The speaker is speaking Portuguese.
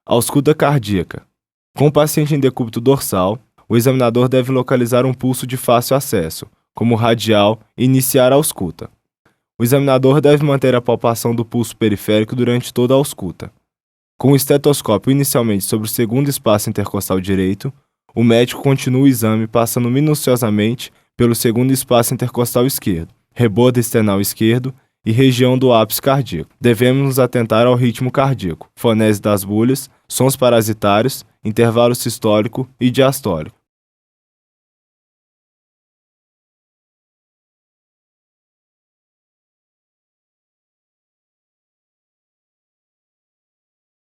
Ausculta cardíaca. Com o paciente em decúbito dorsal, o examinador deve localizar um pulso de fácil acesso, como radial, e iniciar a ausculta. O examinador deve manter a palpação do pulso periférico durante toda a ausculta. Com o estetoscópio inicialmente sobre o segundo espaço intercostal direito, o médico continua o exame passando minuciosamente pelo segundo espaço intercostal esquerdo, rebordo external esquerdo e região do ápice cardíaco. Devemos nos atentar ao ritmo cardíaco, fonese das bolhas, sons parasitários, intervalo sistólico e diastólico.